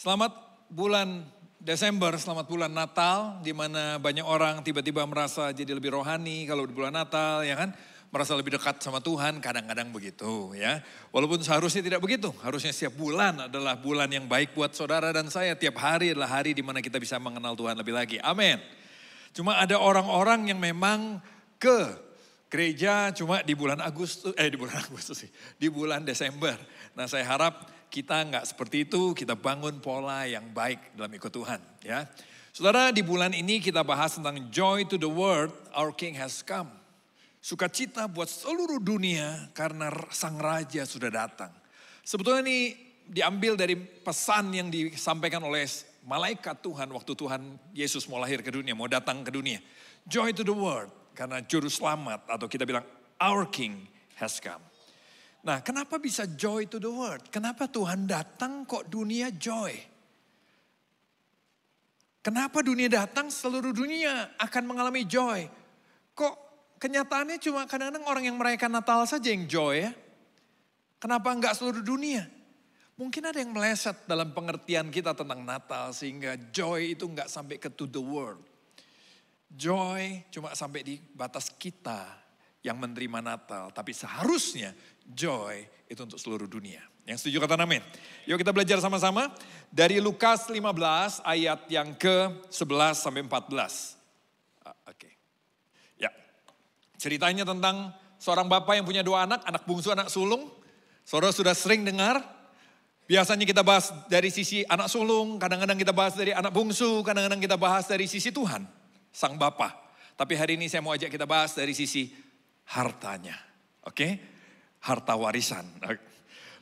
Selamat bulan Desember, selamat bulan Natal, di mana banyak orang tiba-tiba merasa jadi lebih rohani kalau di bulan Natal, ya kan? Merasa lebih dekat sama Tuhan, kadang-kadang begitu ya. Walaupun seharusnya tidak begitu, harusnya setiap bulan adalah bulan yang baik buat saudara dan saya. Tiap hari adalah hari di mana kita bisa mengenal Tuhan lebih lagi. Amin. Cuma ada orang-orang yang memang ke gereja cuma di bulan di bulan Desember. Nah, saya harap kita nggak seperti itu, kita bangun pola yang baik dalam ikut Tuhan. Ya, saudara, di bulan ini kita bahas tentang joy to the world, our King has come. Sukacita buat seluruh dunia karena Sang Raja sudah datang. Sebetulnya ini diambil dari pesan yang disampaikan oleh malaikat Tuhan waktu Tuhan Yesus mau lahir ke dunia, mau datang ke dunia. Joy to the world, karena juru selamat atau kita bilang our King has come. Nah, kenapa bisa joy to the world? Kenapa Tuhan datang kok dunia joy? Kenapa dunia datang, seluruh dunia akan mengalami joy? Kok kenyataannya cuma kadang-kadang orang yang merayakan Natal saja yang joy ya? Kenapa enggak seluruh dunia? Mungkin ada yang meleset dalam pengertian kita tentang Natal sehingga joy itu enggak sampai ke to the world. Joy cuma sampai di batas kita yang menerima Natal. Tapi seharusnya joy itu untuk seluruh dunia. Yang setuju kata amin. Yuk kita belajar sama-sama dari Lukas 15 ayat yang ke-11 sampai 14. Oke. Ya. Ceritanya tentang seorang bapak yang punya 2 anak bungsu, anak sulung. Saudara sudah sering dengar. Biasanya kita bahas dari sisi anak sulung, kadang-kadang kita bahas dari anak bungsu, kadang-kadang kita bahas dari sisi Tuhan, Sang Bapa. Tapi hari ini saya mau ajak kita bahas dari sisi hartanya. Oke? Harta warisan.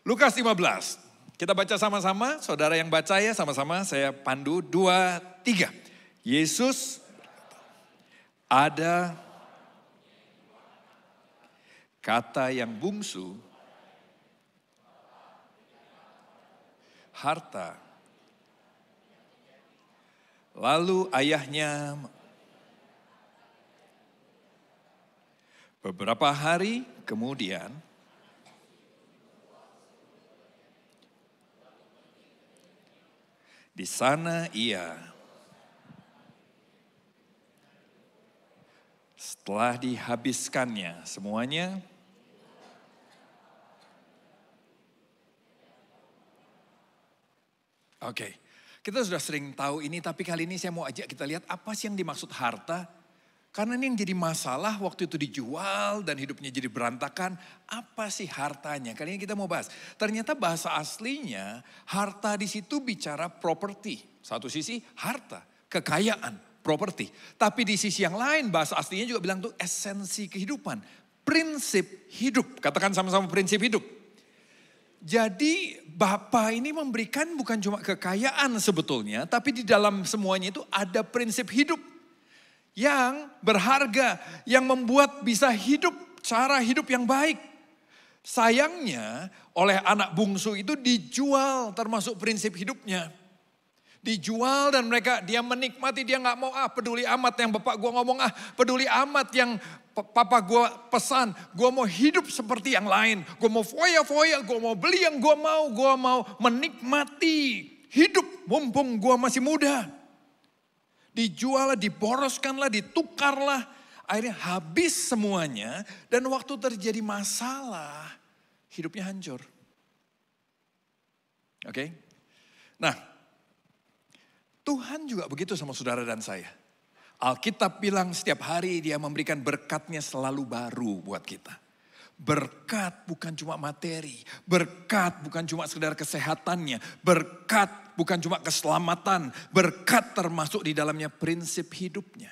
Lukas 15. Kita baca sama-sama. Saudara yang baca ya sama-sama. Saya pandu 2, 3. Yesus ada kata yang bungsu. Harta. Lalu ayahnya beberapa hari kemudian di sana ia setelah dihabiskannya semuanya Oke, kita sudah sering tahu ini tapi kali ini saya mau ajak kita lihat apa sih yang dimaksud harta. Karena ini yang jadi masalah waktu itu dijual dan hidupnya jadi berantakan. Apa sih hartanya? Kali ini kita mau bahas. Ternyata bahasa aslinya harta di situ bicara properti. Satu sisi harta, kekayaan, properti. Tapi di sisi yang lain bahasa aslinya juga bilang tuh esensi kehidupan. Prinsip hidup. Katakan sama-sama prinsip hidup. Jadi Bapa ini memberikan bukan cuma kekayaan sebetulnya. Tapi di dalam semuanya itu ada prinsip hidup. Yang berharga, yang membuat bisa hidup, cara hidup yang baik. Sayangnya oleh anak bungsu itu dijual termasuk prinsip hidupnya. Dijual dan dia menikmati, dia gak mau peduli amat yang bapak gua ngomong peduli amat yang papa gua pesan. Gua mau hidup seperti yang lain, gua mau foya-foya, gua mau beli yang gua mau menikmati hidup mumpung gua masih muda. Dijual, diboroskanlah, ditukarlah. Akhirnya habis semuanya. Dan waktu terjadi masalah, hidupnya hancur. Oke? Nah, Tuhan juga begitu sama saudara dan saya. Alkitab bilang setiap hari dia memberikan berkatnya selalu baru buat kita. Berkat bukan cuma materi, berkat bukan cuma sekedar kesehatannya, berkat bukan cuma keselamatan, berkat termasuk di dalamnya prinsip hidupnya.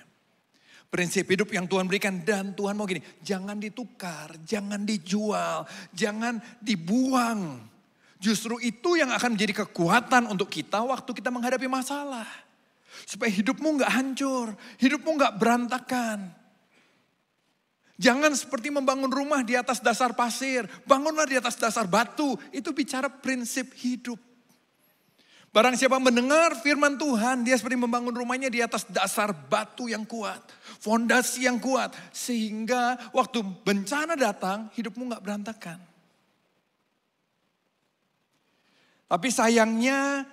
Prinsip hidup yang Tuhan berikan dan Tuhan mau gini, jangan ditukar, jangan dijual, jangan dibuang. Justru itu yang akan menjadi kekuatan untuk kita waktu kita menghadapi masalah. Supaya hidupmu gak hancur, hidupmu gak berantakan. Jangan seperti membangun rumah di atas dasar pasir. Bangunlah di atas dasar batu. Itu bicara prinsip hidup. Barang siapa mendengar firman Tuhan, dia seperti membangun rumahnya di atas dasar batu yang kuat. Fondasi yang kuat. Sehingga waktu bencana datang, hidupmu gak berantakan. Tapi sayangnya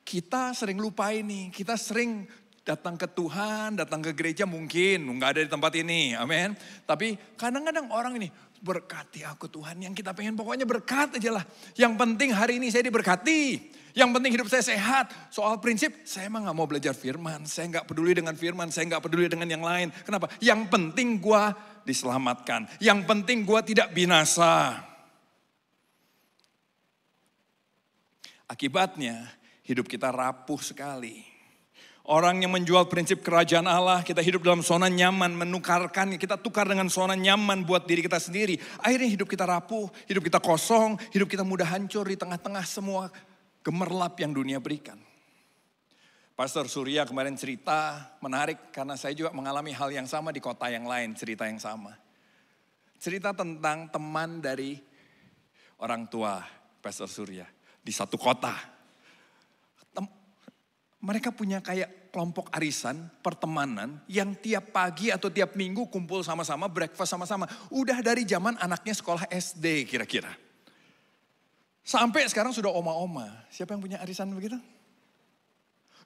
Kita sering lupa ini, kita sering datang ke Tuhan, datang ke gereja mungkin, nggak ada di tempat ini, amin. Tapi kadang-kadang orang ini, berkati aku Tuhan, yang kita pengen pokoknya berkat aja lah. Yang penting hari ini saya diberkati, yang penting hidup saya sehat. Soal prinsip, saya emang gak mau belajar firman, saya gak peduli dengan firman, saya gak peduli dengan yang lain. Kenapa? Yang penting gue diselamatkan, yang penting gue tidak binasa. Akibatnya, hidup kita rapuh sekali. Orang yang menjual prinsip kerajaan Allah, kita hidup dalam zona nyaman, menukarkan, kita tukar dengan zona nyaman buat diri kita sendiri. Akhirnya hidup kita rapuh, hidup kita kosong, hidup kita mudah hancur di tengah-tengah semua gemerlap yang dunia berikan. Pastor Surya kemarin cerita menarik karena saya juga mengalami hal yang sama di kota yang lain, cerita yang sama. Cerita tentang teman dari orang tua Pastor Surya di satu kota. Mereka punya kayak kelompok arisan, pertemanan yang tiap pagi atau tiap minggu kumpul sama-sama, breakfast sama-sama. Udah dari zaman anaknya sekolah SD kira-kira. Sampai sekarang sudah oma-oma. Siapa yang punya arisan begitu?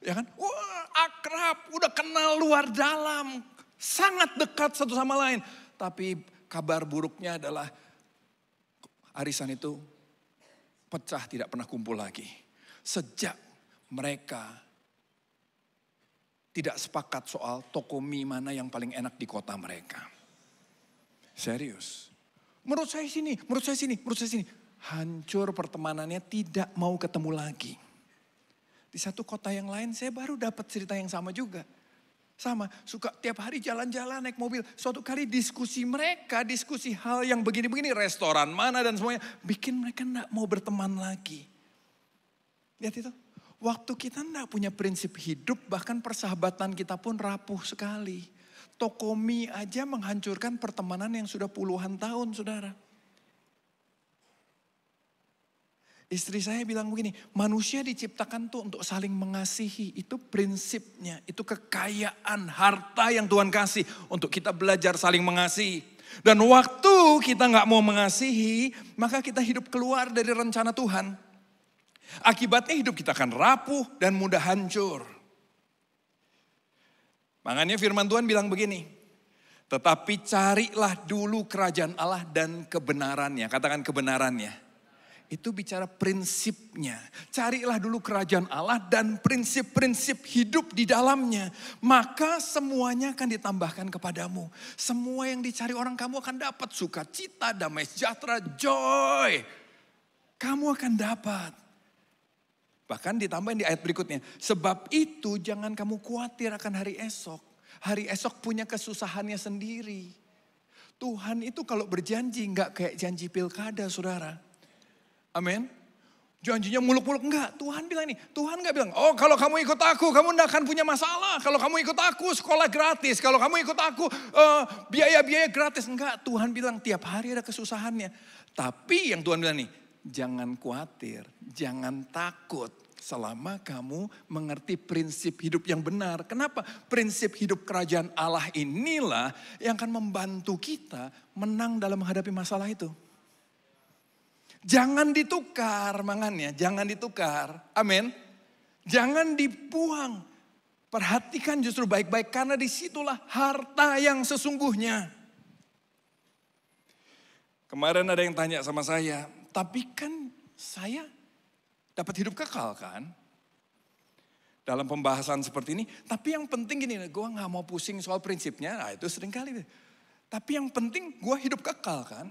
Ya kan? Wah, akrab, udah kenal luar dalam. Sangat dekat satu sama lain. Tapi kabar buruknya adalah arisan itu pecah, tidak pernah kumpul lagi. Sejak mereka tidak sepakat soal toko mie mana yang paling enak di kota mereka. Serius. Menurut saya sini, menurut saya sini, menurut saya sini. Hancur pertemanannya, tidak mau ketemu lagi. Di satu kota yang lain saya baru dapat cerita yang sama juga. Sama, suka tiap hari jalan-jalan naik mobil. Suatu kali diskusi mereka, diskusi hal yang begini-begini, restoran mana dan semuanya. Bikin mereka enggak mau berteman lagi. Lihat itu. Waktu kita enggak punya prinsip hidup, bahkan persahabatan kita pun rapuh sekali. Toko mie aja menghancurkan pertemanan yang sudah puluhan tahun, saudara. Istri saya bilang begini, manusia diciptakan tuh untuk saling mengasihi. Itu prinsipnya, itu kekayaan, harta yang Tuhan kasih. Untuk kita belajar saling mengasihi. Dan waktu kita gak mau mengasihi, maka kita hidup keluar dari rencana Tuhan. Akibatnya hidup kita akan rapuh dan mudah hancur. Makanya firman Tuhan bilang begini. Tetapi carilah dulu kerajaan Allah dan kebenarannya. Katakan kebenarannya. Itu bicara prinsipnya. Carilah dulu kerajaan Allah dan prinsip-prinsip hidup di dalamnya. Maka semuanya akan ditambahkan kepadamu. Semua yang dicari orang kamu akan dapat. Sukacita, damai sejahtera, joy. Kamu akan dapat. Bahkan ditambahin di ayat berikutnya. Sebab itu jangan kamu khawatir akan hari esok. Hari esok punya kesusahannya sendiri. Tuhan itu kalau berjanji nggak kayak janji pilkada, saudara. Amin. Janjinya muluk-muluk, enggak. Tuhan bilang ini, Tuhan nggak bilang, oh kalau kamu ikut aku, kamu nggak akan punya masalah. Kalau kamu ikut aku, sekolah gratis. Kalau kamu ikut aku, biaya-biaya gratis. Enggak, Tuhan bilang tiap hari ada kesusahannya. Tapi yang Tuhan bilang nih, jangan khawatir, jangan takut. Selama kamu mengerti prinsip hidup yang benar. Kenapa? Prinsip hidup kerajaan Allah inilah yang akan membantu kita menang dalam menghadapi masalah itu. Jangan ditukar mangannya, jangan ditukar. Amin. Jangan dibuang. Perhatikan justru baik-baik karena disitulah harta yang sesungguhnya. Kemarin ada yang tanya sama saya, tapi kan saya dapat hidup kekal kan? Dalam pembahasan seperti ini. Tapi yang penting gini, gue gak mau pusing soal prinsipnya. Nah itu sering kali. Tapi yang penting gue hidup kekal kan?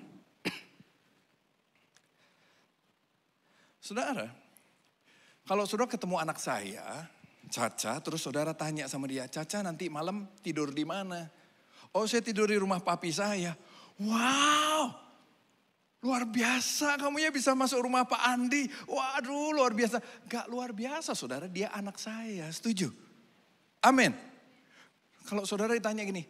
Saudara, kalau saudara ketemu anak saya, Caca, terus saudara tanya sama dia, Caca nanti malam tidur di mana? Oh saya tidur di rumah papi saya. Wow, luar biasa kamu ya bisa masuk rumah Pak Andi. Waduh luar biasa. Gak luar biasa saudara, dia anak saya, setuju? Amin. Kalau saudara ditanya gini,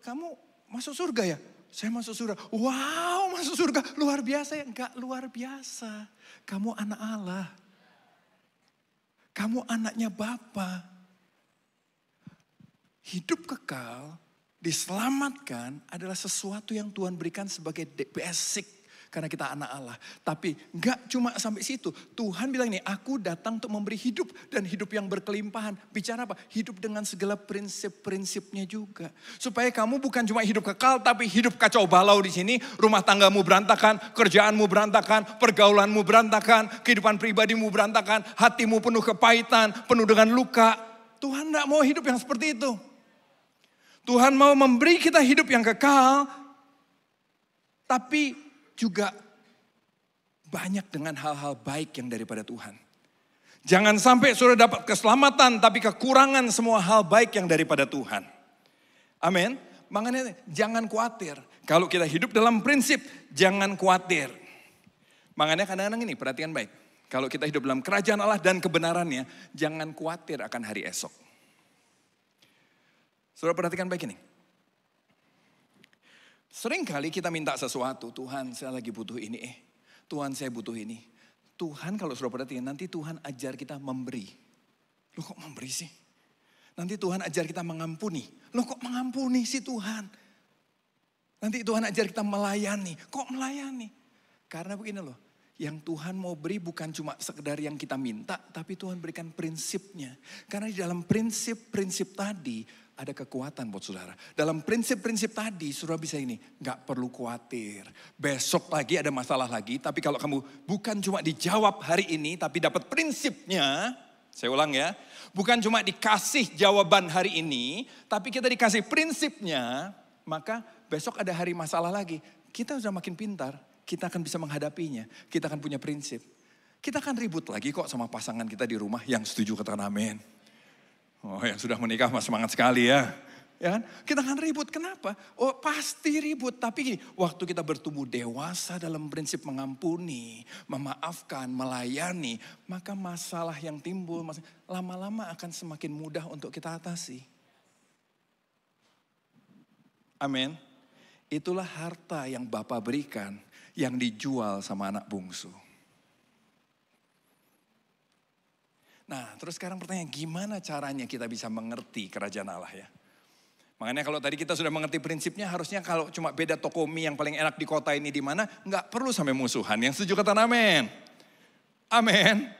kamu masuk surga ya? Saya masuk surga. Wow masuk surga, luar biasa ya? Gak luar biasa. Kamu anak Allah. Kamu anaknya Bapa. Hidup kekal, diselamatkan adalah sesuatu yang Tuhan berikan sebagai basic Karena kita anak Allah. Tapi gak cuma sampai situ. Tuhan bilang ini, aku datang untuk memberi hidup dan hidup yang berkelimpahan. Bicara apa? Hidup dengan segala prinsip-prinsipnya juga. Supaya kamu bukan cuma hidup kekal, tapi hidup kacau balau di sini. Rumah tanggamu berantakan, kerjaanmu berantakan, pergaulanmu berantakan, kehidupan pribadimu berantakan, hatimu penuh kepahitan, penuh dengan luka. Tuhan gak mau hidup yang seperti itu. Tuhan mau memberi kita hidup yang kekal, tapi juga banyak dengan hal-hal baik yang daripada Tuhan. Jangan sampai sudah dapat keselamatan tapi kekurangan semua hal baik yang daripada Tuhan. Amin. Makanya jangan khawatir. Kalau kita hidup dalam prinsip, jangan khawatir. Makanya kadang-kadang ini perhatikan baik. Kalau kita hidup dalam kerajaan Allah dan kebenarannya, jangan khawatir akan hari esok. Saudara perhatikan baik ini. Sering kali kita minta sesuatu, Tuhan saya lagi butuh ini, Tuhan saya butuh ini. Tuhan kalau sudah perhatikan, nanti Tuhan ajar kita memberi. Loh kok memberi sih? Nanti Tuhan ajar kita mengampuni. Loh kok mengampuni sih Tuhan? Nanti Tuhan ajar kita melayani. Kok melayani? Karena begini loh, yang Tuhan mau beri bukan cuma sekedar yang kita minta, tapi Tuhan berikan prinsipnya. Karena di dalam prinsip-prinsip tadi, ada kekuatan buat saudara. Dalam prinsip-prinsip tadi, saudara bisa ini, gak perlu khawatir. Besok lagi ada masalah lagi, tapi kalau kamu bukan cuma dijawab hari ini, tapi dapat prinsipnya, saya ulang ya. Bukan cuma dikasih jawaban hari ini, tapi kita dikasih prinsipnya, maka besok ada hari masalah lagi. Kita sudah makin pintar, kita akan bisa menghadapinya. Kita akan punya prinsip. Kita akan ribut lagi kok sama pasangan kita di rumah yang setuju katakan amin. Oh yang sudah menikah mas semangat sekali ya. Ya kan? Kita akan ribut, kenapa? Oh pasti ribut, tapi gini, waktu kita bertumbuh dewasa dalam prinsip mengampuni, memaafkan, melayani, maka masalah yang timbul lama-lama akan semakin mudah untuk kita atasi. Amin. Itulah harta yang Bapa berikan, yang dijual sama anak bungsu. Nah, terus sekarang pertanyaan, gimana caranya kita bisa mengerti kerajaan Allah ya? Makanya kalau tadi kita sudah mengerti prinsipnya, harusnya kalau cuma beda toko mie yang paling enak di kota ini di mana, nggak perlu sampai musuhan. Yang setuju katakan amin. Amin.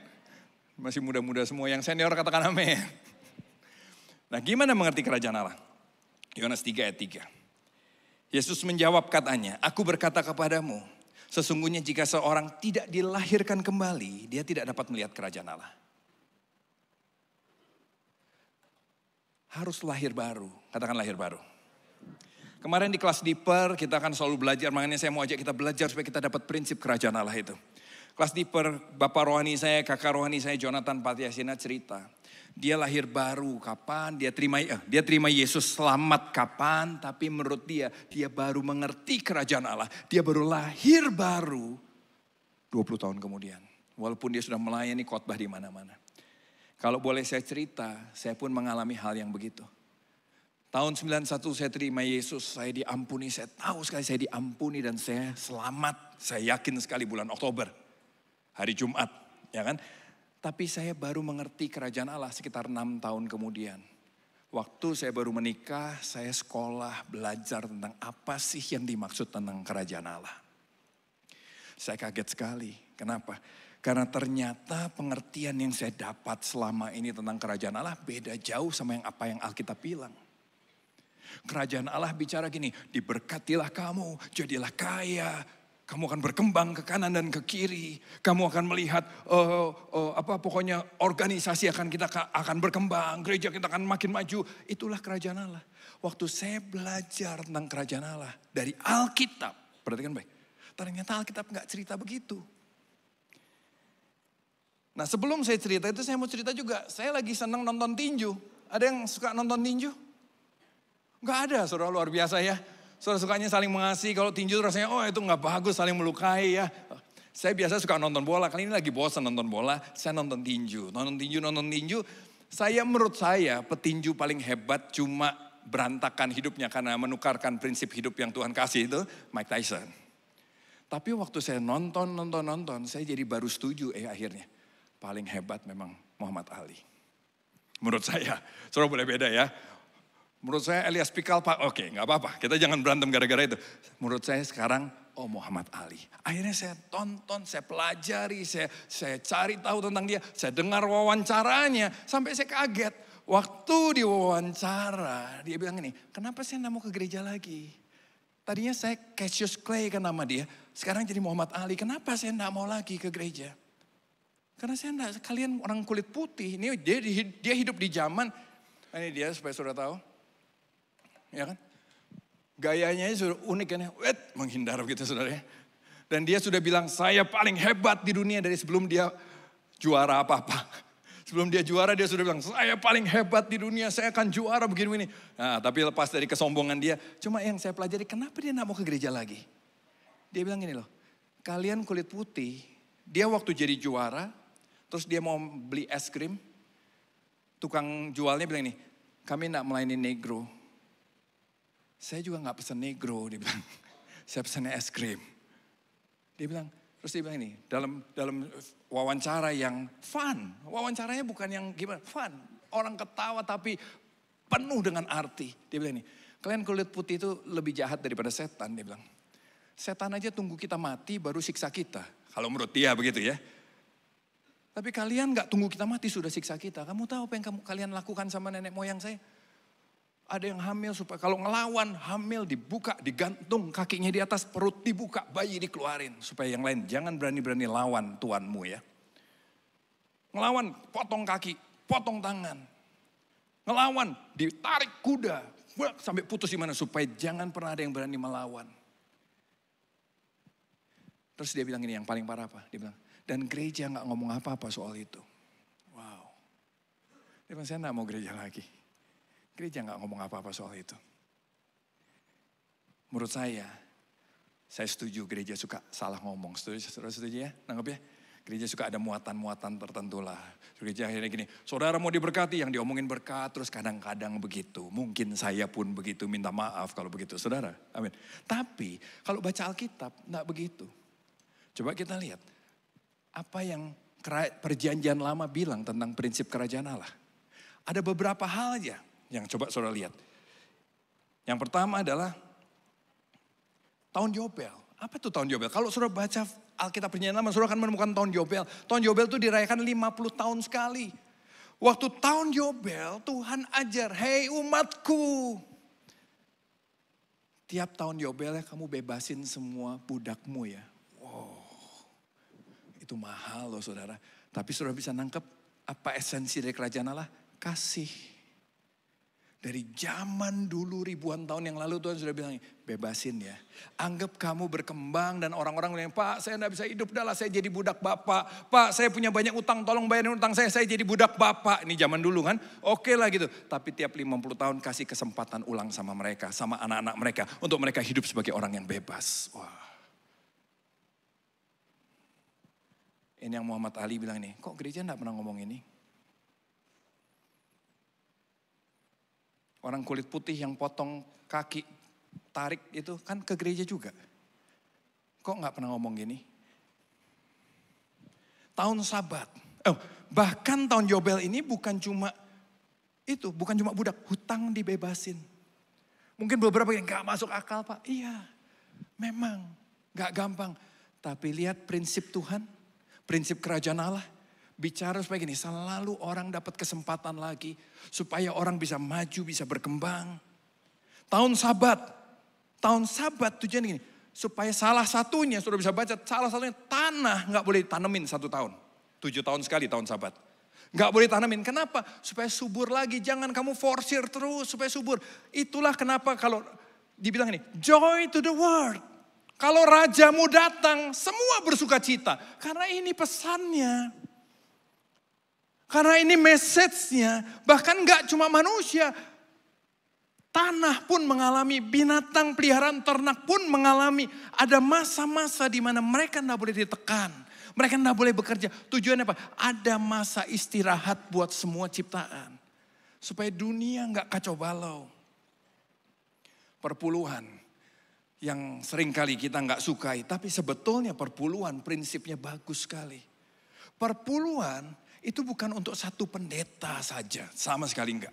Masih muda-muda semua, yang senior katakan amin. Nah, gimana mengerti kerajaan Allah? Yohanes 3 ayat 3. Yesus menjawab katanya, aku berkata kepadamu, sesungguhnya jika seorang tidak dilahirkan kembali, dia tidak dapat melihat kerajaan Allah. Harus lahir baru, katakan lahir baru. Kemarin di kelas Deeper kita akan selalu belajar, makanya saya mau ajak kita belajar supaya kita dapat prinsip kerajaan Allah itu. Kelas Deeper, bapak rohani saya, kakak rohani saya Jonathan Patiasina cerita. Dia lahir baru kapan, dia terima Yesus selamat kapan, tapi menurut dia baru mengerti kerajaan Allah. Dia baru lahir baru 20 tahun kemudian. Walaupun dia sudah melayani khotbah di mana-mana. Kalau boleh saya cerita, saya pun mengalami hal yang begitu. Tahun 91 saya terima Yesus, saya diampuni, saya tahu sekali saya diampuni dan saya selamat. Saya yakin sekali bulan Oktober, hari Jumat, ya kan. Tapi saya baru mengerti kerajaan Allah sekitar 6 tahun kemudian. Waktu saya baru menikah, saya sekolah belajar tentang apa sih yang dimaksud tentang kerajaan Allah. Saya kaget sekali, kenapa? Karena ternyata pengertian yang saya dapat selama ini tentang kerajaan Allah beda jauh sama apa yang Alkitab bilang. Kerajaan Allah bicara gini, diberkatilah kamu, jadilah kaya, kamu akan berkembang ke kanan dan ke kiri, kamu akan melihat pokoknya organisasi kita akan berkembang, gereja kita akan makin maju. Itulah kerajaan Allah. Waktu saya belajar tentang kerajaan Allah dari Alkitab, perhatikan baik, ternyata Alkitab nggak cerita begitu. Nah sebelum saya cerita itu saya mau cerita juga. Saya lagi senang nonton tinju. Ada yang suka nonton tinju? Gak ada, saudara luar biasa ya. Saudara sukanya saling mengasihi. Kalau tinju rasanya itu gak bagus, saling melukai ya. Saya biasa suka nonton bola. Kali ini lagi bosan nonton bola. Saya nonton tinju. Nonton tinju. Menurut saya petinju paling hebat cuma berantakan hidupnya. Karena menukarkan prinsip hidup yang Tuhan kasih itu Mike Tyson. Tapi waktu saya nonton. Saya jadi baru setuju akhirnya. Paling hebat memang Muhammad Ali. Menurut saya, saudara boleh beda ya. Menurut saya Elias Pikal, oke gak apa-apa. Kita jangan berantem gara-gara itu. Menurut saya sekarang Oh, Muhammad Ali. Akhirnya saya tonton, saya pelajari, saya cari tahu tentang dia. Saya dengar wawancaranya sampai saya kaget. Waktu diwawancara dia bilang ini, kenapa saya enggak mau ke gereja lagi? Tadinya saya Cassius Clay kan nama dia. Sekarang jadi Muhammad Ali. Kenapa saya enggak mau lagi ke gereja? Karena saya enggak, kalian orang kulit putih. Ini dia hidup di zaman, ini dia supaya saudara tahu. Ya kan? Gayanya sudah unik kan ya, menghindar begitu saudara ya. Dan dia sudah bilang, saya paling hebat di dunia dari sebelum dia juara apa-apa. Sebelum dia juara dia sudah bilang, saya paling hebat di dunia, saya akan juara begini-begini. Nah, tapi lepas dari kesombongan dia, cuma yang saya pelajari, kenapa dia gak mau ke gereja lagi? Dia bilang gini loh, kalian kulit putih, dia waktu jadi juara, terus dia mau beli es krim, tukang jualnya bilang ini, kami gak melayani negro. Saya juga gak pesan negro, dia bilang. Saya pesannya es krim. Dia bilang, terus dia bilang ini, dalam wawancara yang fun. Wawancaranya bukan yang gimana, fun. Orang ketawa tapi penuh dengan arti. Dia bilang ini, kalian kulit putih itu lebih jahat daripada setan, dia bilang. Setan aja tunggu kita mati baru siksa kita. Kalau menurut dia begitu ya. Tapi kalian gak tunggu kita mati sudah siksa kita. Kamu tahu apa yang kalian lakukan sama nenek moyang saya? Ada yang hamil supaya kalau ngelawan hamil dibuka, digantung kakinya di atas, perut dibuka, bayi dikeluarin. Supaya yang lain jangan berani-berani lawan tuanmu ya. Ngelawan potong kaki, potong tangan. Ngelawan ditarik kuda, sampai putus di mana supaya jangan pernah ada yang berani melawan. Terus dia bilang ini yang paling parah apa? Dia bilang, dan gereja gak ngomong apa-apa soal itu. Wow. Dia bilang saya gak mau gereja lagi. Gereja gak ngomong apa-apa soal itu. Menurut saya setuju gereja suka salah ngomong. Setuju ya? Nanggap ya? Gereja suka ada muatan-muatan tertentu lah. Gereja akhirnya gini, saudara mau diberkati, yang diomongin berkat, terus kadang-kadang begitu. Mungkin saya pun begitu, minta maaf kalau begitu. Saudara, amin. Tapi kalau baca Alkitab, enggak begitu. Coba kita lihat, apa yang perjanjian lama bilang tentang prinsip kerajaan Allah. Ada beberapa hal aja yang coba saudara lihat. Yang pertama adalah tahun Yobel. Apa itu tahun Yobel? Kalau saudara baca Alkitab Perjanjian Lama, saudara akan menemukan tahun Yobel. Tahun Yobel itu dirayakan 50 tahun sekali. Waktu tahun Yobel, Tuhan ajar, hei umatku. Tiap tahun Yobel ya kamu bebasin semua budakmu ya. Wow, itu mahal loh saudara. Tapi saudara bisa nangkep apa esensi dari kerajaan Allah? Kasih. Dari zaman dulu ribuan tahun yang lalu Tuhan sudah bilang, bebasin ya. Anggap kamu berkembang dan orang-orang bilang, Pak saya enggak bisa hidup dah lah, saya jadi budak Bapak. Pak saya punya banyak utang, tolong bayarin utang saya jadi budak Bapak. Ini zaman dulu kan, oke lah gitu. Tapi tiap 50 tahun kasih kesempatan ulang sama mereka, sama anak-anak mereka. Untuk mereka hidup sebagai orang yang bebas. Wah. Ini yang Muhammad Ali bilang nih, kok gereja enggak pernah ngomong ini? Orang kulit putih yang potong kaki, tarik itu kan ke gereja juga. Kok gak pernah ngomong gini? Tahun Sabat. Bahkan tahun Yobel ini bukan cuma itu, bukan cuma budak, hutang dibebasin. Mungkin beberapa yang gak masuk akal Pak. Iya, memang gak gampang. Tapi lihat prinsip Tuhan, prinsip kerajaan Allah. Bicara supaya gini, selalu orang dapat kesempatan lagi. Supaya orang bisa maju, bisa berkembang. Tahun Sabat tujuan gini. Supaya salah satunya, sudah bisa baca, salah satunya tanah gak boleh tanemin 1 tahun. 7 tahun sekali tahun Sabat. Gak boleh tanemin, kenapa? Supaya subur lagi, jangan kamu forsir terus supaya subur. Itulah kenapa kalau dibilang ini, joy to the world. Kalau rajamu datang, semua bersuka cita. Karena ini pesannya. Karena ini message-nya, bahkan gak cuma manusia. Tanah pun mengalami, binatang peliharaan ternak pun mengalami. Ada masa-masa di mana mereka gak boleh ditekan. Mereka gak boleh bekerja. Tujuannya apa? Ada masa istirahat buat semua ciptaan. Supaya dunia gak kacau balau. Perpuluhan yang seringkali kita gak sukai. Tapi sebetulnya perpuluhan prinsipnya bagus sekali. Perpuluhan itu bukan untuk satu pendeta saja, sama sekali enggak.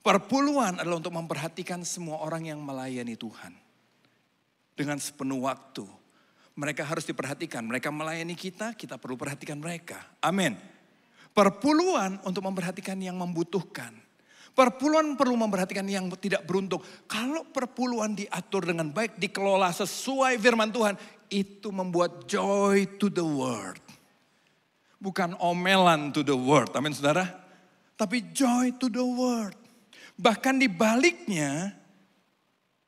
Perpuluhan adalah untuk memperhatikan semua orang yang melayani Tuhan. dengan sepenuh waktu. Mereka harus diperhatikan. Mereka melayani kita, kita perlu perhatikan mereka. Amin. Perpuluhan untuk memperhatikan yang membutuhkan. Perpuluhan perlu memperhatikan yang tidak beruntung. Kalau perpuluhan diatur dengan baik, dikelola sesuai firman Tuhan, itu membuat joy to the world. Bukan omelan to the world, amin saudara. Tapi joy to the world. Bahkan di baliknya,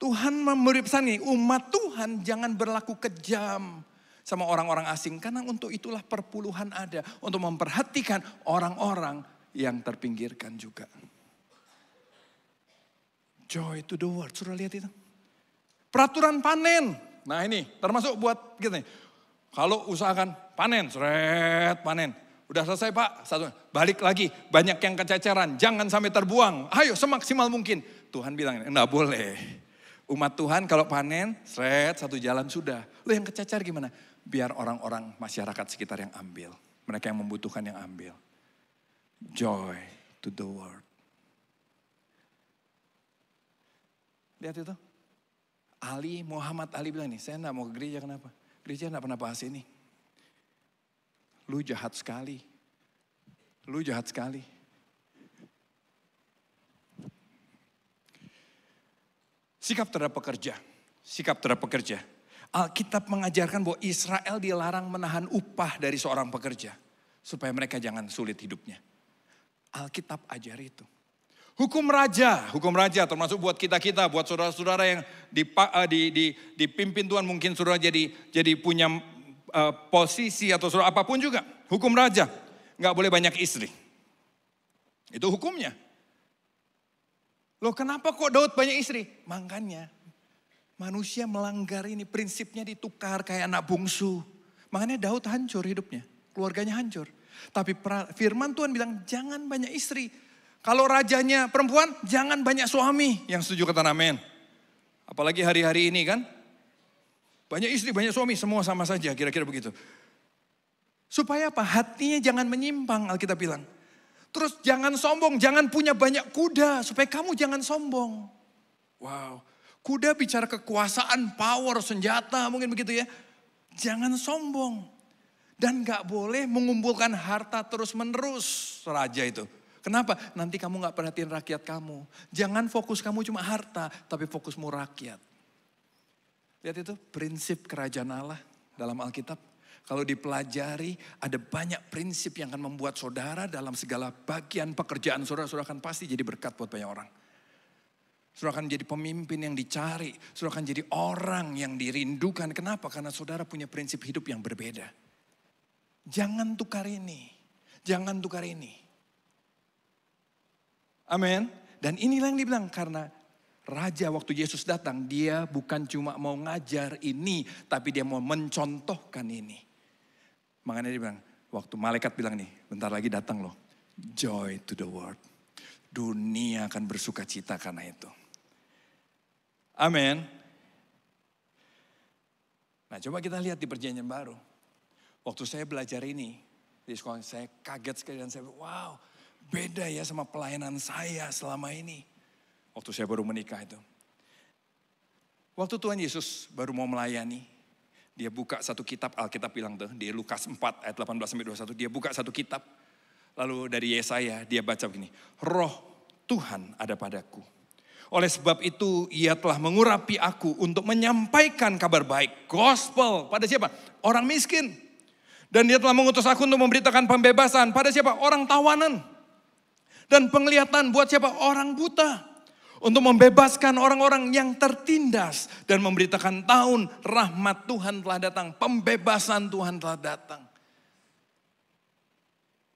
Tuhan memberi pesan ini, umat Tuhan jangan berlaku kejam sama orang-orang asing. Karena untuk itulah perpuluhan ada. Untuk memperhatikan orang-orang yang terpinggirkan juga. Joy to the world, suruh lihat itu. Peraturan panen. Nah ini termasuk buat kita nih. Kalau usahakan panen, seret panen. Udah selesai Pak, balik lagi. Banyak yang kececeran, jangan sampai terbuang. Ayo semaksimal mungkin. Tuhan bilang, enggak boleh. Umat Tuhan kalau panen, seret satu jalan sudah. Lo yang kececer gimana? Biar orang-orang masyarakat sekitar yang ambil. Mereka yang membutuhkan yang ambil. Joy to the world. Lihat itu. Muhammad Ali bilang nih, saya enggak mau ke gereja, kenapa? Gereja enggak pernah bahas ini. Lu jahat sekali. Lu jahat sekali. Sikap terhadap pekerja. Sikap terhadap pekerja. Alkitab mengajarkan bahwa Israel dilarang menahan upah dari seorang pekerja. Supaya mereka jangan sulit hidupnya. Alkitab ajar itu. Hukum raja termasuk buat kita-kita, buat saudara-saudara yang dipimpin Tuhan, mungkin saudara jadi punya posisi atau saudara apapun juga. Hukum raja, nggak boleh banyak istri. Itu hukumnya. Loh kenapa kok Daud banyak istri? Makanya manusia melanggar ini, prinsipnya ditukar kayak anak bungsu. Makanya Daud hancur hidupnya, keluarganya hancur. Tapi firman Tuhan bilang jangan banyak istri. Kalau rajanya perempuan, jangan banyak suami. Yang setuju kata amin. Apalagi hari-hari ini kan. Banyak istri, banyak suami, semua sama saja, kira-kira begitu. Supaya apa? Hatinya jangan menyimpang, Alkitab bilang. Terus jangan sombong, jangan punya banyak kuda, supaya kamu jangan sombong. Wow, kuda bicara kekuasaan, power, senjata, mungkin begitu ya. Jangan sombong. Dan gak boleh mengumpulkan harta terus-menerus, raja itu. Kenapa? Nanti kamu gak perhatiin rakyat kamu. Jangan fokus kamu cuma harta, tapi fokusmu rakyat. Lihat itu prinsip kerajaan Allah dalam Alkitab. Kalau dipelajari ada banyak prinsip yang akan membuat saudara dalam segala bagian pekerjaan saudara akan pasti jadi berkat buat banyak orang. Saudara akan jadi pemimpin yang dicari. Saudara akan jadi orang yang dirindukan. Kenapa? Karena saudara punya prinsip hidup yang berbeda. Jangan tukar ini. Jangan tukar ini. Amin. Dan inilah yang dibilang karena raja waktu Yesus datang, dia bukan cuma mau ngajar ini, tapi dia mau mencontohkan ini. Makanya dia bilang, waktu malaikat bilang nih, bentar lagi datang loh. Joy to the world. Dunia akan bersuka cita karena itu. Amin. Nah coba kita lihat di perjanjian baru. Waktu saya belajar ini, di sekolah saya kaget sekali dan saya wow. Beda ya sama pelayanan saya selama ini. Waktu saya baru menikah itu. Waktu Tuhan Yesus baru mau melayani. Dia buka satu kitab, Alkitab bilang tuh. Di Lukas 4 ayat 18-21. Dia buka satu kitab. Lalu dari Yesaya dia baca begini. Roh Tuhan ada padaku. Oleh sebab itu ia telah mengurapi aku untuk menyampaikan kabar baik. Gospel pada siapa? Orang miskin. Dan dia telah mengutus aku untuk memberitakan pembebasan. Pada siapa? Orang tawanan. Dan penglihatan buat siapa? Orang buta. Untuk membebaskan orang-orang yang tertindas. Dan memberitakan tahun rahmat Tuhan telah datang. Pembebasan Tuhan telah datang.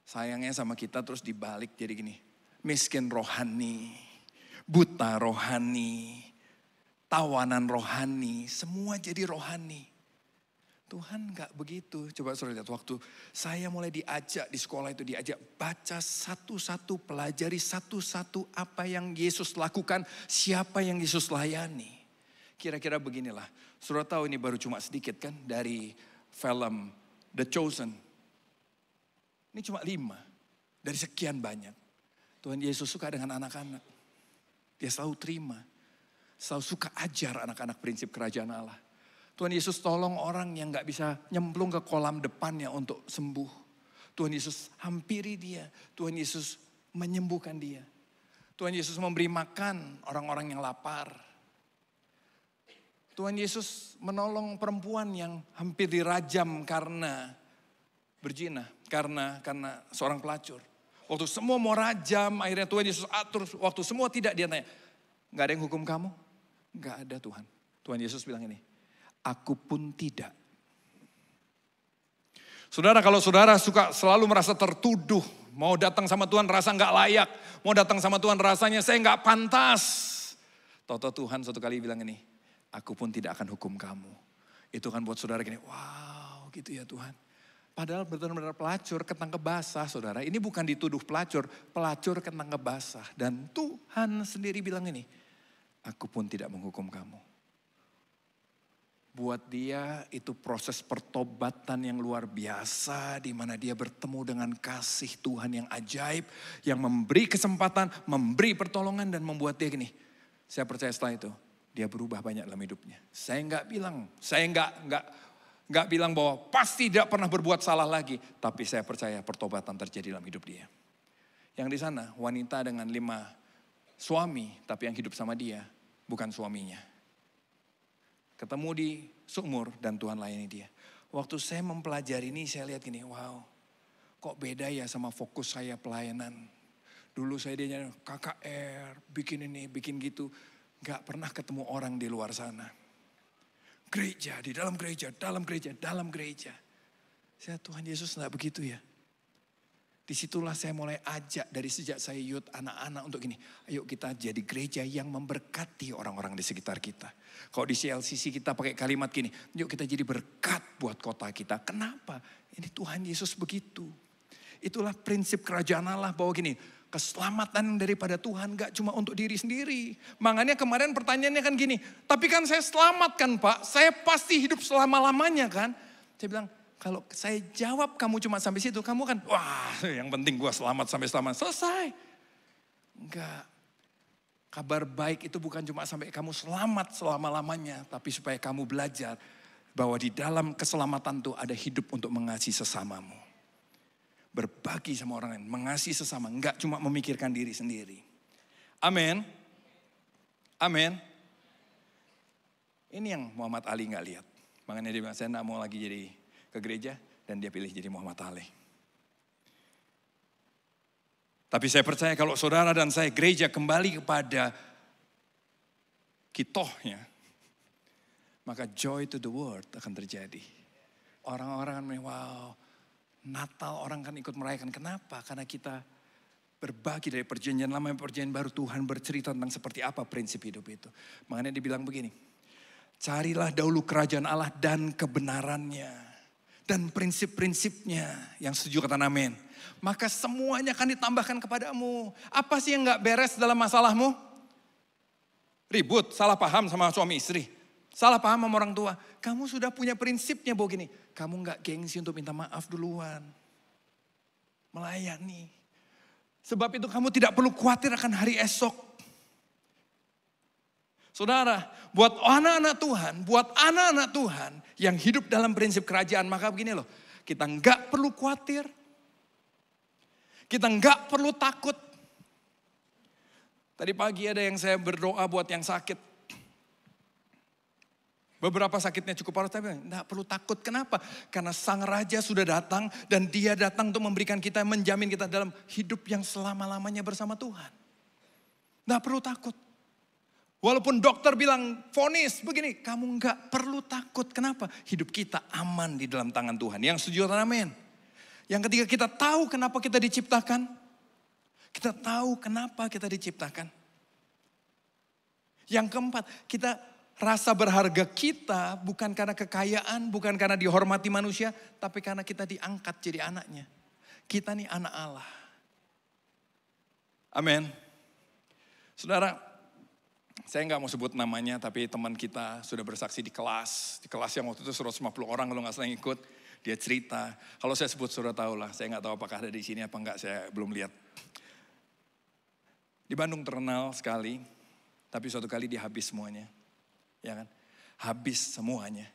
Sayangnya sama kita terus dibalik jadi gini. Miskin rohani. Buta rohani. Tawanan rohani. Semua jadi rohani. Tuhan gak begitu. Coba saudara lihat waktu saya mulai diajak di sekolah itu diajak baca satu-satu, pelajari satu-satu apa yang Yesus lakukan, siapa yang Yesus layani. Kira-kira beginilah. Saudara tahu ini baru cuma sedikit kan dari film The Chosen. Ini cuma 5 dari sekian banyak. Tuhan Yesus suka dengan anak-anak. Dia selalu terima. Selalu suka ajar anak-anak prinsip kerajaan Allah. Tuhan Yesus tolong orang yang gak bisa nyemplung ke kolam depannya untuk sembuh. Tuhan Yesus hampiri dia. Tuhan Yesus menyembuhkan dia. Tuhan Yesus memberi makan orang-orang yang lapar. Tuhan Yesus menolong perempuan yang hampir dirajam karena berzina. Karena seorang pelacur. Waktu semua mau rajam, akhirnya Tuhan Yesus atur. Waktu semua tidak, dia tanya, gak ada yang hukum kamu? Gak ada Tuhan. Tuhan Yesus bilang ini, aku pun tidak. Saudara, kalau saudara suka selalu merasa tertuduh, mau datang sama Tuhan rasa gak layak, mau datang sama Tuhan rasanya saya gak pantas. Tahu-tahu Tuhan suatu kali bilang ini, aku pun tidak akan hukum kamu. Itu kan buat saudara gini, wow gitu ya Tuhan. Padahal benar-benar pelacur ketangkep basah saudara. Ini bukan dituduh pelacur ketangkep basah. Dan Tuhan sendiri bilang ini, aku pun tidak menghukum kamu. Buat dia itu proses pertobatan yang luar biasa. Di mana dia bertemu dengan kasih Tuhan yang ajaib. Yang memberi kesempatan, memberi pertolongan dan membuat dia gini. Saya percaya setelah itu, dia berubah banyak dalam hidupnya. Saya nggak bilang bahwa pasti tidak pernah berbuat salah lagi. Tapi saya percaya pertobatan terjadi dalam hidup dia. Yang di sana wanita dengan 5 suami. Tapi yang hidup sama dia bukan suaminya. Ketemu di sumur dan Tuhan layani dia. Waktu saya mempelajari ini saya lihat gini. Wow kok beda ya sama fokus saya pelayanan. Dulu saya dia KKR bikin ini bikin gitu. Gak pernah ketemu orang di luar sana. Gereja, di dalam gereja, dalam gereja, dalam gereja. Saya Tuhan Yesus enggak begitu ya. Disitulah saya mulai ajak dari sejak saya youth anak-anak untuk gini. Ayo kita jadi gereja yang memberkati orang-orang di sekitar kita. Kalau di CLCC kita pakai kalimat gini. Yuk kita jadi berkat buat kota kita. Kenapa? Ini Tuhan Yesus begitu. Itulah prinsip kerajaan Allah bahwa gini. Keselamatan daripada Tuhan gak cuma untuk diri sendiri. Makanya kemarin pertanyaannya kan gini. Tapi kan saya selamat kan Pak. Saya pasti hidup selama-lamanya kan. Saya bilang kalau saya jawab kamu cuma sampai situ. Kamu kan wah yang penting gua selamat sampai selamanya. Selesai. Enggak. Kabar baik itu bukan cuma sampai kamu selamat selama-lamanya. Tapi supaya kamu belajar bahwa di dalam keselamatan itu ada hidup untuk mengasihi sesamamu. Berbagi sama orang lain, mengasihi sesama, enggak cuma memikirkan diri sendiri. Amin. Amin. Ini yang Muhammad Ali enggak lihat. Makanya dia bilang, saya enggak mau lagi jadi ke gereja dan dia pilih jadi Muhammad Ali. Tapi saya percaya kalau saudara dan saya gereja kembali kepada kitohnya, maka joy to the world akan terjadi. Orang-orang akan wow, Natal orang kan ikut merayakan. Kenapa? Karena kita berbagi dari perjanjian lama dan perjanjian baru. Tuhan bercerita tentang seperti apa prinsip hidup itu. Makanya dibilang begini. Carilah dahulu kerajaan Allah dan kebenarannya. Dan prinsip-prinsipnya. Yang setuju kata amin. Maka semuanya akan ditambahkan kepadamu. Apa sih yang gak beres dalam masalahmu? Ribut, salah paham sama suami istri. Salah paham sama orang tua. Kamu sudah punya prinsipnya bahwa gini. Kamu gak gengsi untuk minta maaf duluan. Melayani. Sebab itu kamu tidak perlu khawatir akan hari esok. Saudara, buat anak-anak Tuhan yang hidup dalam prinsip kerajaan. Maka begini loh, kita gak perlu khawatir. Kita gak perlu takut. Tadi pagi ada yang saya berdoa buat yang sakit. Beberapa sakitnya cukup parah, tapi tidak perlu takut. Kenapa? Karena Sang Raja sudah datang dan dia datang untuk memberikan kita, menjamin kita dalam hidup yang selama-lamanya bersama Tuhan. Tidak perlu takut. Walaupun dokter bilang vonis begini, kamu nggak perlu takut. Kenapa? Hidup kita aman di dalam tangan Tuhan. Yang setuju amin. Yang ketiga, kita tahu kenapa kita diciptakan. Kita tahu kenapa kita diciptakan. Yang keempat, kita rasa berharga kita bukan karena kekayaan, bukan karena dihormati manusia, tapi karena kita diangkat jadi anaknya. Kita nih anak Allah. Amin. Saudara, saya nggak mau sebut namanya, tapi teman kita sudah bersaksi di kelas. Di kelas yang waktu itu 150 orang kalau nggak salah yang ikut. Dia cerita, kalau saya sebut saudara tahu lah, saya nggak tahu apakah ada di sini apa enggak, saya belum lihat. Di Bandung terkenal sekali, tapi suatu kali dia habis semuanya. Ya kan? Habis semuanya.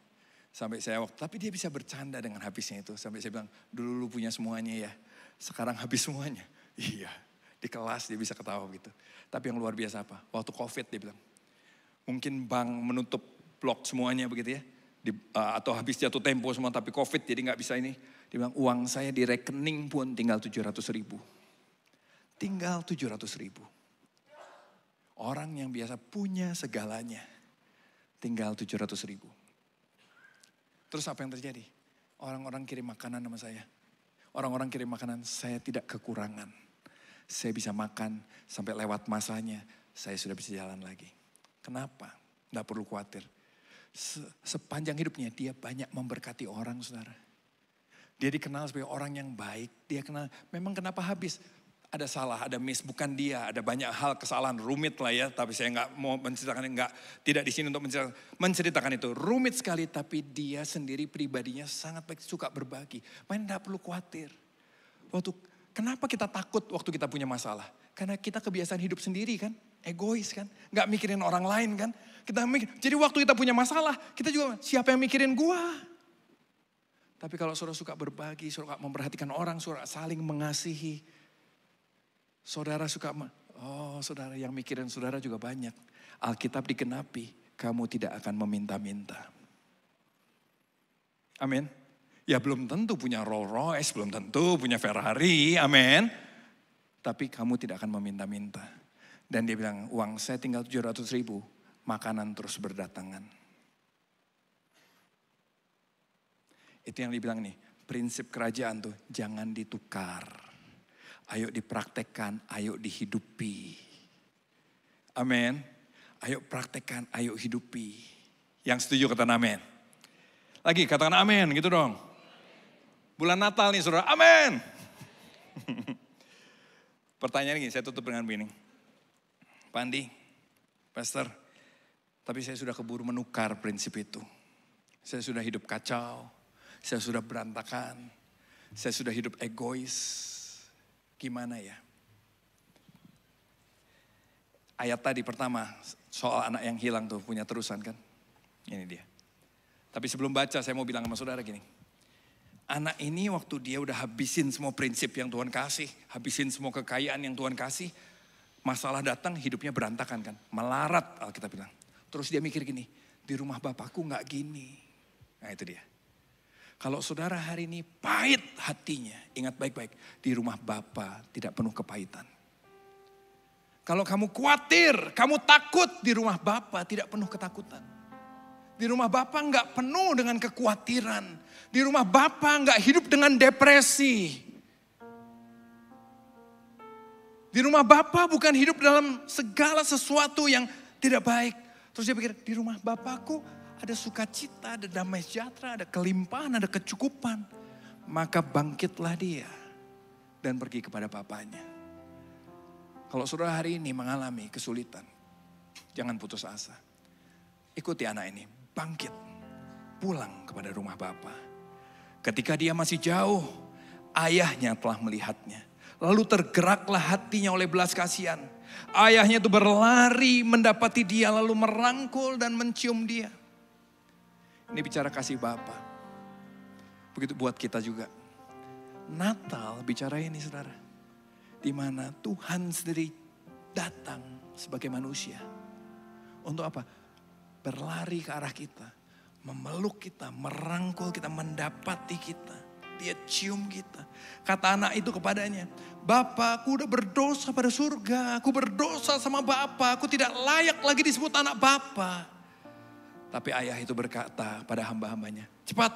Sampai saya tapi dia bisa bercanda dengan habisnya itu. Sampai saya bilang, dulu lu punya semuanya ya, sekarang habis semuanya. Iya, di kelas dia bisa ketawa gitu. Tapi yang luar biasa apa? Waktu COVID dia bilang, mungkin bank menutup blok semuanya begitu ya. Atau habis jatuh tempo semua tapi COVID jadi gak bisa ini. Dia bilang, uang saya di rekening pun tinggal 700.000. Tinggal 700.000. Orang yang biasa punya segalanya, tinggal 700.000. Terus apa yang terjadi? Orang-orang kirim makanan sama saya. Orang-orang kirim makanan, saya tidak kekurangan. Saya bisa makan sampai lewat masanya, saya sudah bisa jalan lagi. Kenapa? Nggak perlu khawatir. Sepanjang hidupnya dia banyak memberkati orang, saudara. Dia dikenal sebagai orang yang baik. Dia kenal, memang kenapa habis? Ada salah, ada miss, bukan dia. Ada banyak hal kesalahan, rumit lah ya. Tapi saya nggak mau menceritakan, tidak di sini untuk menceritakan itu. Rumit sekali, tapi dia sendiri pribadinya sangat baik, suka berbagi. Main nggak perlu khawatir. Kenapa kita takut waktu kita punya masalah? Karena kita kebiasaan hidup sendiri kan, egois kan. Nggak mikirin orang lain kan. Jadi waktu kita punya masalah, kita juga siapa yang mikirin gua? Tapi kalau saudara suka berbagi, suka memperhatikan orang, saudara saling mengasihi. Saudara suka, saudara yang mikirin saudara juga banyak. Alkitab digenapi, kamu tidak akan meminta-minta. Amin. Ya belum tentu punya Rolls Royce, belum tentu punya Ferrari, amin. Tapi kamu tidak akan meminta-minta. Dan dia bilang, uang saya tinggal 700.000, makanan terus berdatangan. Itu yang dibilang nih, prinsip kerajaan tuh jangan ditukar. Ayo dipraktekkan, ayo dihidupi. Amin. Ayo praktekkan, ayo hidupi. Yang setuju katakan amin. Lagi katakan amin gitu dong. Bulan Natal nih saudara, amin. Pertanyaan gini, saya tutup dengan begini. Pak Andi, Pastor, tapi saya sudah keburu menukar prinsip itu. Saya sudah hidup kacau, saya sudah berantakan, saya sudah hidup egois. Gimana ya? Ayat tadi pertama soal anak yang hilang tuh punya terusan kan? Ini dia. Tapi sebelum baca saya mau bilang sama saudara gini. Anak ini waktu dia udah habisin semua prinsip yang Tuhan kasih. Habisin semua kekayaan yang Tuhan kasih. Masalah datang hidupnya berantakan kan? Melarat Alkitab bilang. Terus dia mikir gini. Di rumah bapakku gak gini. Nah itu dia. Kalau saudara hari ini pahit hatinya, ingat baik-baik, di rumah Bapa tidak penuh kepahitan. Kalau kamu khawatir, kamu takut, di rumah Bapa tidak penuh ketakutan. Di rumah Bapa enggak penuh dengan kekhawatiran. Di rumah Bapa enggak hidup dengan depresi. Di rumah Bapa bukan hidup dalam segala sesuatu yang tidak baik. Terus dia pikir, di rumah Bapakku ada sukacita, ada damai sejahtera, ada kelimpahan, ada kecukupan. Maka bangkitlah dia dan pergi kepada Bapaknya. Kalau saudara hari ini mengalami kesulitan, jangan putus asa. Ikuti anak ini, bangkit, pulang kepada rumah Bapa. Ketika dia masih jauh, ayahnya telah melihatnya. Lalu tergeraklah hatinya oleh belas kasihan. Ayahnya itu berlari mendapati dia, lalu merangkul dan mencium dia. Ini bicara kasih Bapa. Begitu buat kita juga. Natal bicara ini saudara. Di mana Tuhan sendiri datang sebagai manusia. Untuk apa? Berlari ke arah kita. Memeluk kita, merangkul kita, mendapati kita. Dia cium kita. Kata anak itu kepadanya, Bapa, aku udah berdosa pada surga. Aku berdosa sama Bapa. Aku tidak layak lagi disebut anak Bapa. Tapi ayah itu berkata pada hamba-hambanya, cepat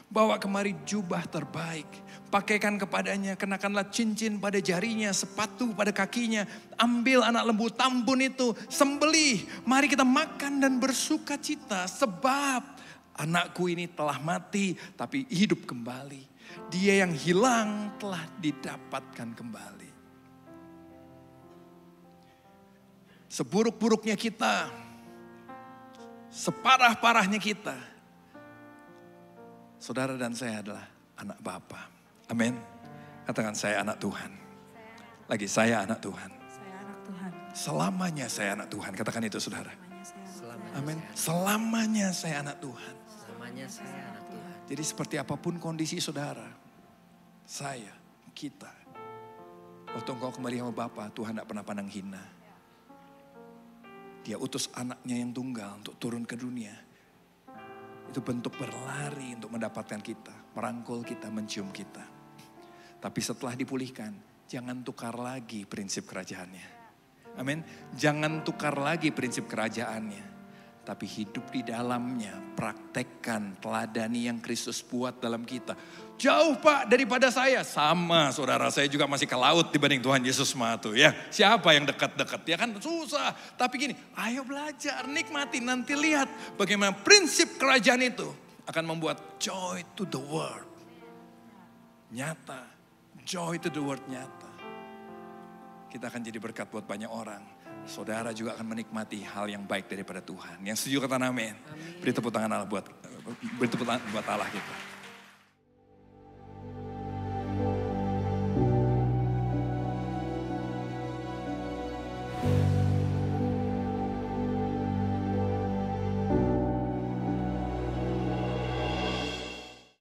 bawa kemari jubah terbaik. Pakaikan kepadanya, kenakanlah cincin pada jarinya, sepatu pada kakinya. Ambil anak lembu tambun itu, sembelih. Mari kita makan dan bersuka cita. Sebab anakku ini telah mati tapi hidup kembali. Dia yang hilang telah didapatkan kembali. Seburuk-buruknya kita, separah-parahnya kita, saudara dan saya adalah anak Bapa. Amin. Katakan saya anak Tuhan. Lagi saya anak Tuhan. Saya anak Tuhan. Selamanya saya anak Tuhan. Katakan itu saudara. Amin. Selamanya saya anak Tuhan. hanya saya anak Tuhan. Jadi seperti apapun kondisi saudara, saya, kita. Waktu engkau kembali sama Bapa, Tuhan tidak pernah pandang hina. Dia utus anaknya yang tunggal untuk turun ke dunia. Itu bentuk berlari untuk mendapatkan kita, merangkul kita, mencium kita. Tapi setelah dipulihkan, jangan tukar lagi prinsip kerajaannya. Amin. Jangan tukar lagi prinsip kerajaannya. Tapi hidup di dalamnya, praktekkan, teladani yang Kristus buat dalam kita. Jauh Pak daripada saya. Sama saudara, saya juga masih ke laut dibanding Tuhan Yesus mah tuh ya. Siapa yang dekat-dekat? Ya kan susah. Tapi gini, ayo belajar, nikmati. Nanti lihat bagaimana prinsip kerajaan itu akan membuat joy to the world. Nyata, joy to the world nyata. Kita akan jadi berkat buat banyak orang. Saudara juga akan menikmati hal yang baik daripada Tuhan. Yang setuju kata amin. Beri tepuk tangan Allah buat Allah kita.